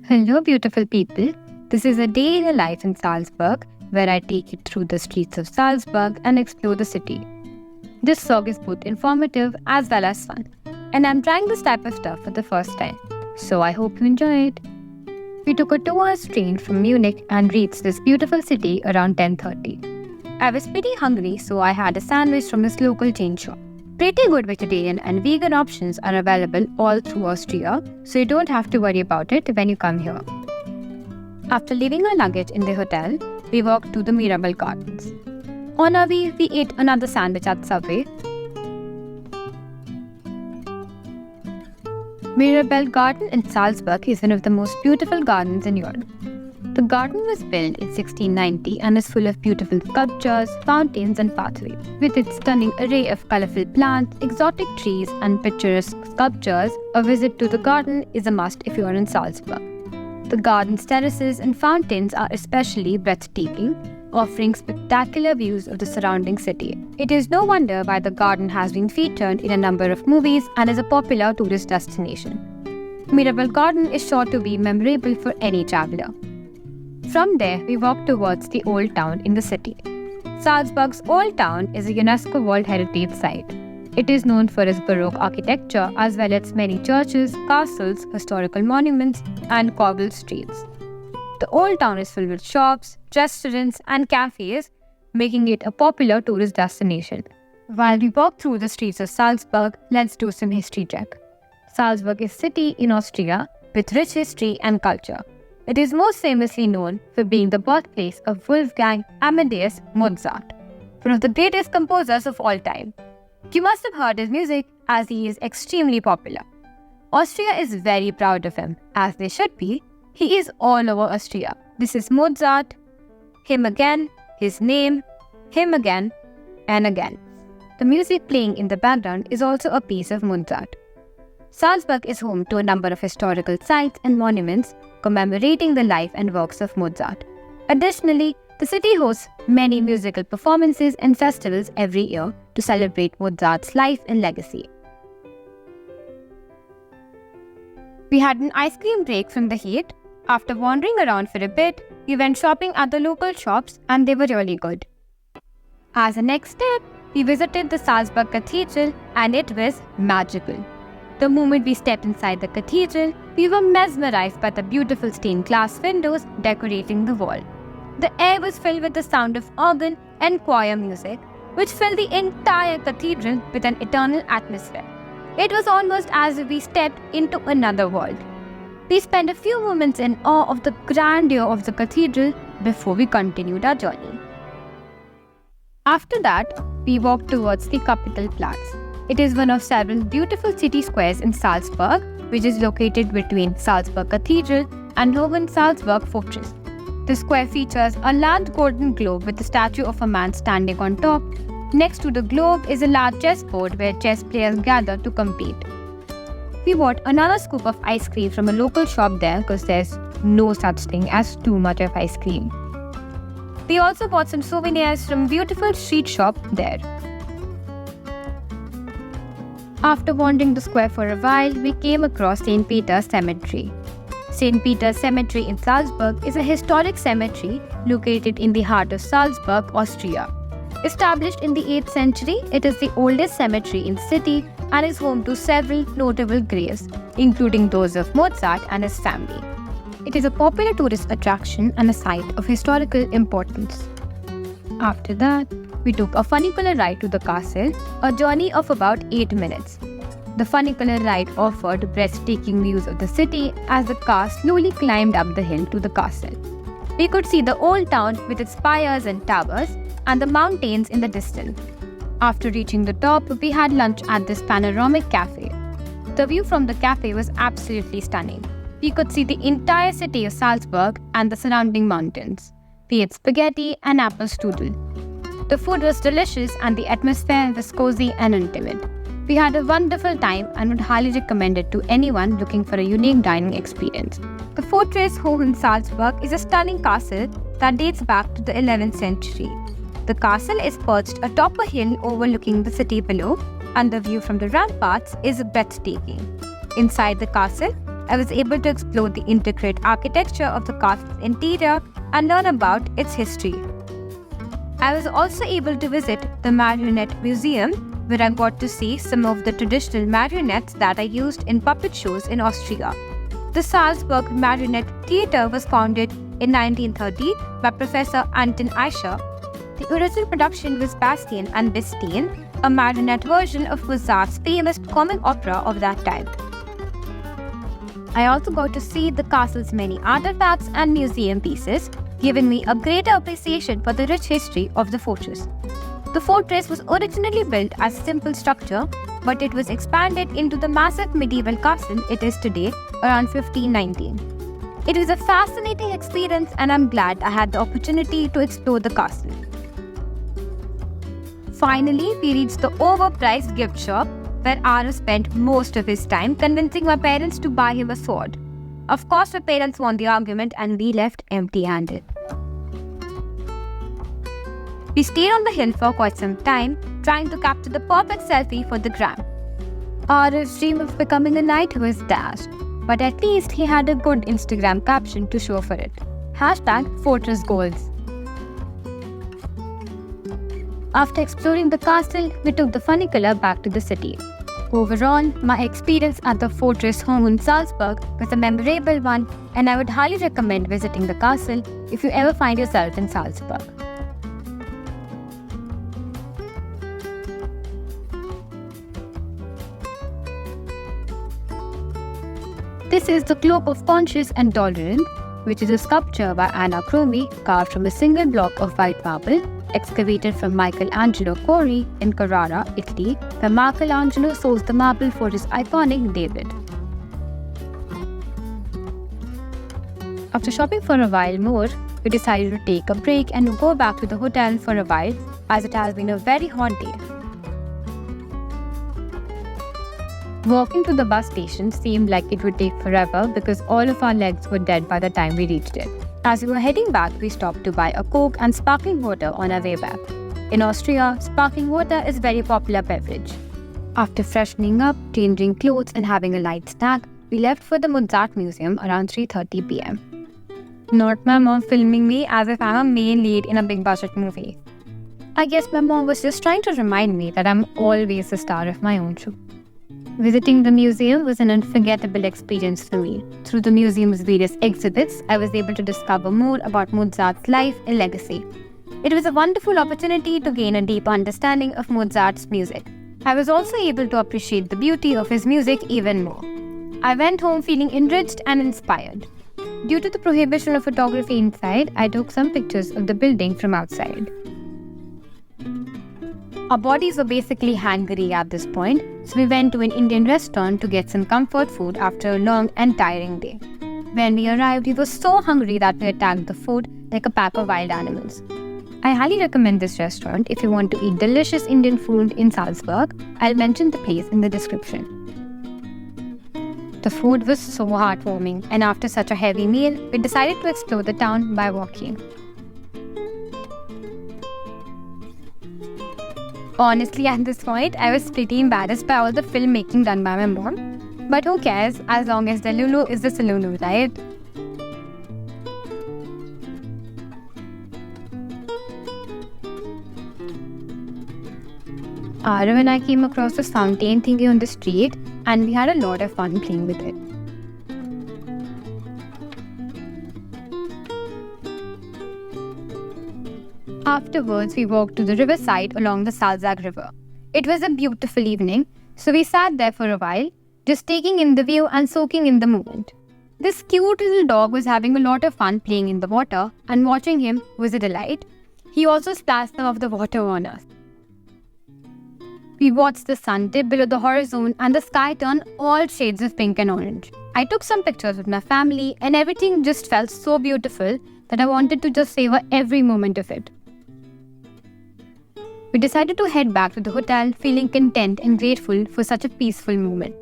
Hello, beautiful people. This is a day in a life in Salzburg, where I take you through the streets of Salzburg and explore the city. This vlog is both informative as well as fun, and I'm trying this type of stuff for the first time, so I hope you enjoy it. We took a 2-hour train from Munich and reached this beautiful city around 10:30. I was pretty hungry, so I had a sandwich from this local chain shop. Pretty good vegetarian and vegan options are available all through Austria, so you don't have to worry about it when you come here. After leaving our luggage in the hotel, we walked to the Mirabelle Gardens. On our way, we ate another sandwich at Subway. Mirabelle Garden in Salzburg is one of the most beautiful gardens in Europe. The garden was built in 1690 and is full of beautiful sculptures, fountains and pathways. With its stunning array of colorful plants, exotic trees and picturesque sculptures, a visit to the garden is a must if you are in Salzburg. The garden's terraces and fountains are especially breathtaking, offering spectacular views of the surrounding city. It is no wonder why the garden has been featured in a number of movies and is a popular tourist destination. Mirabelle Garden is sure to be memorable for any traveler. From there, we walk towards the Old Town in the city. Salzburg's Old Town is a UNESCO World Heritage Site. It is known for its Baroque architecture as well as many churches, castles, historical monuments, and cobbled streets. The Old Town is filled with shops, restaurants, and cafes, making it a popular tourist destination. While we walk through the streets of Salzburg, let's do some history check. Salzburg is a city in Austria with rich history and culture. It is most famously known for being the birthplace of Wolfgang Amadeus Mozart, one of the greatest composers of all time. You must have heard his music as he is extremely popular. Austria is very proud of him, as they should be. He is all over Austria. This is Mozart, him again, his name, him again, and again. The music playing in the background is also a piece of Mozart. Salzburg is home to a number of historical sites and monuments commemorating the life and works of Mozart. Additionally, the city hosts many musical performances and festivals every year to celebrate Mozart's life and legacy. We had an ice cream break from the heat. After wandering around for a bit, we went shopping at the local shops and they were really good. As a next step, we visited the Salzburg Cathedral and it was magical. The moment we stepped inside the cathedral, we were mesmerized by the beautiful stained glass windows decorating the wall. The air was filled with the sound of organ and choir music, which filled the entire cathedral with an eternal atmosphere. It was almost as if we stepped into another world. We spent a few moments in awe of the grandeur of the cathedral before we continued our journey. After that, we walked towards the Kapitalplatz. It is one of several beautiful city squares in Salzburg, which is located between Salzburg Cathedral and Hohensalzburg Fortress. The square features a large golden globe with a statue of a man standing on top. Next to the globe is a large chessboard where chess players gather to compete. We bought another scoop of ice cream from a local shop there because there's no such thing as too much of ice cream. We also bought some souvenirs from a beautiful street shop there. After wandering the square for a while, we came across St. Peter's Cemetery. St. Peter's Cemetery in Salzburg is a historic cemetery located in the heart of Salzburg, Austria. Established in the 8th century, it is the oldest cemetery in the city and is home to several notable graves, including those of Mozart and his family. It is a popular tourist attraction and a site of historical importance. After that, we took a funicular ride to the castle, a journey of about 8 minutes. The funicular ride offered breathtaking views of the city as the car slowly climbed up the hill to the castle. We could see the old town with its spires and towers and the mountains in the distance. After reaching the top, we had lunch at this panoramic cafe. The view from the cafe was absolutely stunning. We could see the entire city of Salzburg and the surrounding mountains. We ate spaghetti and apple strudel. The food was delicious and the atmosphere was cozy and intimate. We had a wonderful time and would highly recommend it to anyone looking for a unique dining experience. The Fortress Hohensalzburg is a stunning castle that dates back to the 11th century. The castle is perched atop a hill overlooking the city below, and the view from the ramparts is breathtaking. Inside the castle, I was able to explore the intricate architecture of the castle's interior and learn about its history. I was also able to visit the Marionette Museum, where I got to see some of the traditional marionettes that are used in puppet shows in Austria. The Salzburg Marionette Theatre was founded in 1930 by Professor Anton Escher. The original production was Bastien and Bastien, a marionette version of Mozart's famous comic opera of that time. I also got to see the castle's many artifacts and museum pieces, giving me a greater appreciation for the rich history of the fortress. The fortress was originally built as a simple structure, but it was expanded into the massive medieval castle it is today around 1519. It was a fascinating experience, and I'm glad I had the opportunity to explore the castle. Finally, we reached the overpriced gift shop, where Arav spent most of his time convincing my parents to buy him a sword. Of course, my parents won the argument and we left empty-handed. We stayed on the hill for quite some time, trying to capture the perfect selfie for the gram. Arav's dream of becoming a knight was dashed, but at least he had a good Instagram caption to show for it. #Fortress Goals. After exploring the castle, we took the funicular back to the city. Overall, my experience at the fortress Hohensalzburg was a memorable one, and I would highly recommend visiting the castle if you ever find yourself in Salzburg. This is the Cloak of Conscience and Tolerance, which is a sculpture by Anna Cromi carved from a single block of white marble, excavated from Michelangelo Cori in Carrara, Italy, where Michelangelo sourced the marble for his iconic David. After shopping for a while more, we decided to take a break and go back to the hotel for a while, as it has been a very hot day. Walking to the bus station seemed like it would take forever because all of our legs were dead by the time we reached it. As we were heading back, we stopped to buy a Coke and sparkling water on our way back. In Austria, sparkling water is a very popular beverage. After freshening up, changing clothes and having a light snack, we left for the Mozart Museum around 3:30 p.m. Not my mom filming me as if I'm a main lead in a big budget movie. I guess my mom was just trying to remind me that I'm always the star of my own show. Visiting the museum was an unforgettable experience for me. Through the museum's various exhibits, I was able to discover more about Mozart's life and legacy. It was a wonderful opportunity to gain a deeper understanding of Mozart's music. I was also able to appreciate the beauty of his music even more. I went home feeling enriched and inspired. Due to the prohibition of photography inside, I took some pictures of the building from outside. Our bodies were basically hangry at this point, so we went to an Indian restaurant to get some comfort food after a long and tiring day. When we arrived, we were so hungry that we attacked the food like a pack of wild animals. I highly recommend this restaurant if you want to eat delicious Indian food in Salzburg. I'll mention the place in the description. The food was so heartwarming, and after such a heavy meal, we decided to explore the town by walking. Honestly, at this point, I was pretty embarrassed by all the filmmaking done by my mom. But who cares, as long as the Lulu is the Salulu, right? Arav and I came across this fountain thingy on the street, and we had a lot of fun playing with it. Afterwards, we walked to the riverside along the Salzach River. It was a beautiful evening, so we sat there for a while, just taking in the view and soaking in the moment. This cute little dog was having a lot of fun playing in the water, and watching him was a delight. He also splashed some of the water on us. We watched the sun dip below the horizon and the sky turn all shades of pink and orange. I took some pictures with my family, and everything just felt so beautiful that I wanted to just savor every moment of it. We decided to head back to the hotel, feeling content and grateful for such a peaceful moment.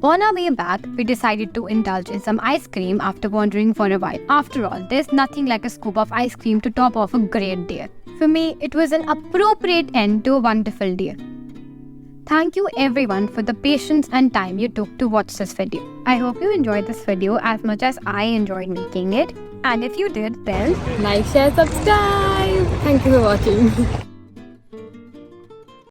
On our way back, we decided to indulge in some ice cream after wandering for a while. After all, there's nothing like a scoop of ice cream to top off a great day. For me, it was an appropriate end to a wonderful day. Thank you everyone for the patience and time you took to watch this video. I hope you enjoyed this video as much as I enjoyed making it. And if you did, then Like, share, subscribe. Thank you for watching.